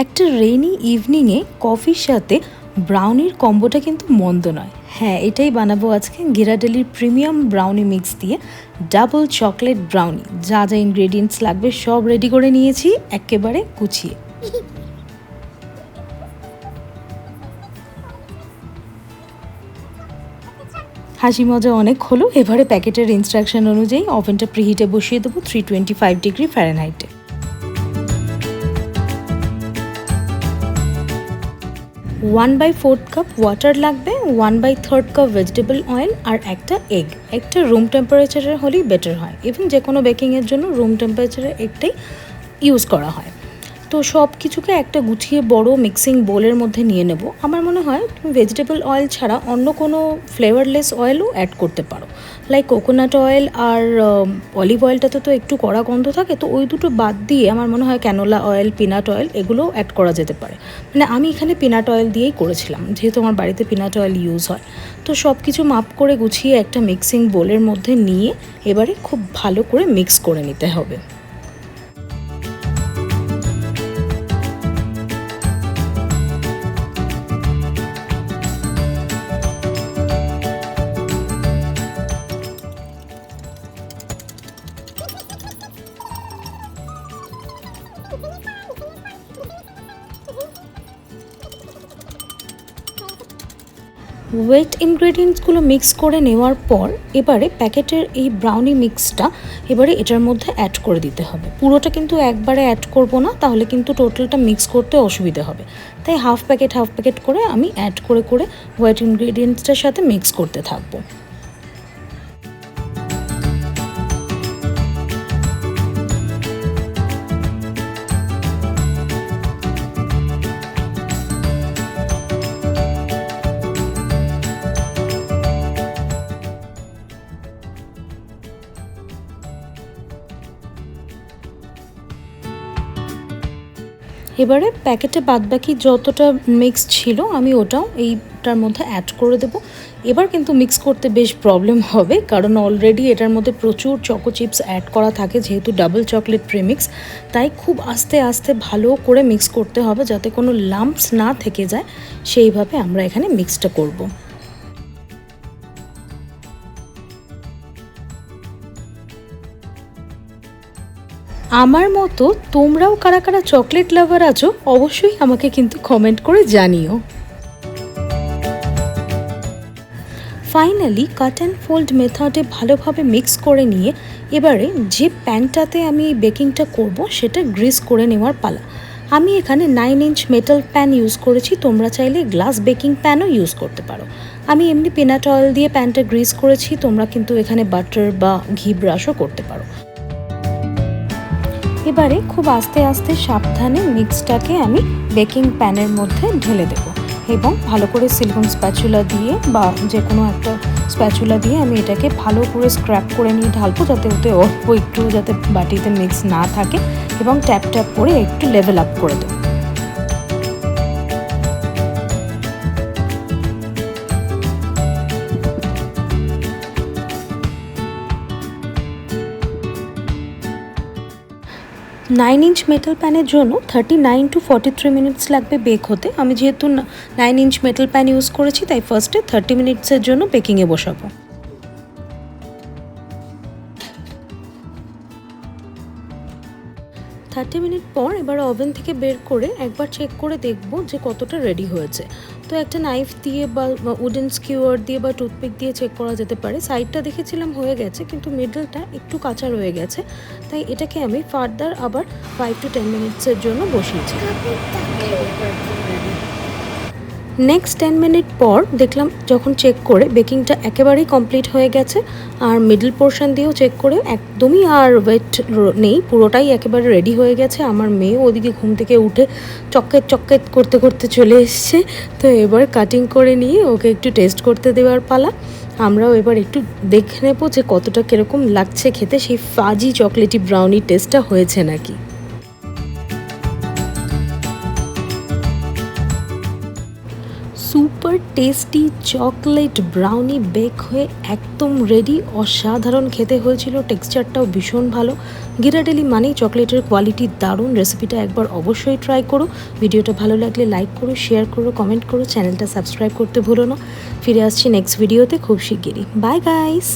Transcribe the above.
একটা রেইনি ইভিনিংয়ে কফির সাথে ব্রাউনির কম্বোটা কিন্তু মন্দ নয়। হ্যাঁ, এটাই বানাবো আজকে ঘিরাডালির প্রিমিয়াম ব্রাউনি মিক্স দিয়ে ডাবল চকলেট ব্রাউনি। যা যা ইনগ্রেডিয়েন্টস লাগবে সব রেডি করে নিয়েছি একেবারে গুছিয়ে। হাসি মজা অনেক হলো। এবারে প্যাকেটের ইনস্ট্রাকশন অনুযায়ী ওভেনটা প্রিহিটে বসিয়ে দেবো 325 ডিগ্রি ফ্যারেনহাইটে। 1/4 কাপ ওয়াটার লাগবে, 1/3 কাপ ভেজিটেবল অয়েল আর একটা এগ। একটা রুম টেম্পারেচারের হলেই বেটার হয়। ইভেন যে কোনো বেকিংয়ের জন্য রুম টেম্পারেচারের এগটাই ইউজ করা হয়। তো সব কিছুকে একটা গুছিয়ে বড় মিক্সিং বোলের মধ্যে নিয়ে নেব। আমার মনে হয় তুমি ভেজিটেবল অয়েল ছাড়া অন্য কোনো ফ্লেভারলেস অয়েলও অ্যাড করতে পারো, লাইক কোকোনাট অয়েল আর অলিভ অয়েলটাতে তো একটু কড়া গন্ধ থাকে, তো ওই দুটো বাদ দিয়ে আমার মনে হয় ক্যানোলা অয়েল, পিনাট অয়েল এগুলোও অ্যাড করা যেতে পারে। মানে আমি এখানে পিনাট অয়েল দিয়েই করেছিলাম, যেহেতু আমার বাড়িতে পিনাট অয়েল ইউজ হয়। তো সব কিছু মাপ করে গুছিয়ে একটা মিক্সিং বোলের মধ্যে নিয়ে এবারে খুব ভালো করে মিক্স করে নিতে হবে। ওয়েট ইনগ্রেডিয়েন্টসগুলো মিক্স করে নেওয়ার পর এবারে প্যাকেটের এই ব্রাউনি মিক্সটা এবারে এটার মধ্যে অ্যাড করে দিতে হবে। পুরোটা কিন্তু একবারে অ্যাড করব না, তাহলে কিন্তু টোটালটা মিক্স করতে অসুবিধা হবে। তাই হাফ প্যাকেট করে আমি অ্যাড করে করে ওয়েট ইনগ্রেডিয়েন্টসটার সাথে মিক্স করতে থাকবো। এবারে প্যাকেটে বাদবাকি যতটা মিক্স ছিল আমি ওটাও এইটার মধ্যে অ্যাড করে দেব। এবার কিন্তু মিক্স করতে বেশ প্রবলেম হবে, কারণ অলরেডি এটার মধ্যে প্রচুর চকো চিপস অ্যাড করা থাকে, যেহেতু ডাবল চকলেট প্রিমিক্স। তাই খুব আস্তে আস্তে ভালো করে মিক্স করতে হবে যাতে কোনো লাম্পস না থেকে যায়, সেইভাবে আমরা এখানে মিক্সটা করব। আমার মতো তোমরাও কারা কারা চকলেট লাভার আছো অবশ্যই আমাকে কিন্তু কমেন্ট করে জানিও। ফাইনালি কাট অ্যান্ড ফোল্ড মেথডে ভালোভাবে মিক্স করে নিয়ে এবারে যে প্যানটাতে আমি বেকিংটা করব সেটা গ্রিস করে নেওয়ার পালা। আমি এখানে 9 ইঞ্চ মেটাল প্যান ইউজ করেছি, তোমরা চাইলে গ্লাস বেকিং প্যানও ইউজ করতে পারো। আমি এমনি পিনাট অয়েল দিয়ে প্যানটা গ্রিস করেছি, তোমরা কিন্তু এখানে বাটার বা ঘি ব্রাশও করতে পারো। এবারে খুব আস্তে আস্তে সাবধানে মিক্সটাকে আমি বেকিং প্যানের মধ্যে ঢেলে দেব এবং ভালো করে সিলিকন স্প্যাচুলা দিয়ে বা যে কোনো একটা স্প্যাচুলা দিয়ে আমি এটাকে ভালো করে স্ক্র্যাপ করে নিয়ে ঢালবো, যাতে ওতে অল্প একটু যাতে বাটিতে মিক্স না থাকে, এবং ট্যাপ ট্যাপ করে একটু লেভেল আপ করে দেবো। 9 ইঞ্চ মেটাল প্যানের জন্য 39 to 43 মিনিটস লাগবে বেক হতে। আমি যেহেতু 9 ইঞ্চ মেটাল প্যান ইউজ করেছি তাই ফার্স্টে 30 মিনিটসের জন্য বেকিংয়ে বসাবো। 30 মিনিট পর এবার ওভেন থেকে বের করে একবার চেক করে দেখব যে কতটা রেডি হয়েছে। তো একটা নাইফ দিয়ে বা উডেন স্কিওয়ার দিয়ে বা টুথপিক দিয়ে চেক করা যেতে পারে। সাইডটা দেখেছিলাম হয়ে গেছে, কিন্তু মিডলটা একটু কাঁচা রয়ে গেছে, তাই এটাকে আমি ফার্দার আবার 5 to 10 মিনিটসের জন্য বসিয়েছি। নেক্সট 10 মিনিট পর দেখলাম যখন চেক করে বেকিংটা একেবারেই কমপ্লিট হয়ে গেছে, আর মিডল পোর্শন দিয়েও চেক করে একদমই আর ওয়েট নেই, পুরোটাই একেবারে রেডি হয়ে গেছে। আমার মেয়ে ওদিকে ঘুম থেকে উঠে চকলেট চকলেট করতে করতে চলে এসছে। তো এবার কাটিং করে নিয়ে ওকে একটু টেস্ট করতে দেওয়ার পালা। আমরাও এবার একটু দেখে নেবো যে কতটা কীরকম লাগছে খেতে, সেই ফাজি চকলেটি ব্রাউনি টেস্টটা হয়েছে নাকি। Super super tasty chocolate brownie bake হয়ে একদম রেডি। অসাধারণ খেতে হয়েছিল, টেক্সচারটাও ভীষণ ভালো। গিরাডেলি মানেই চকলেটের কোয়ালিটি দারুণ। রেসিপিটা একবার অবশ্যই ট্রাই করো। ভিডিওটা ভালো লাগলে লাইক করো, শেয়ার করো, কমেন্ট করো, চ্যানেলটা সাবস্ক্রাইব করতে ভুলো না। ফিরে আসছি নেক্সট ভিডিওতে খুব শিগগিরই। Bye guys.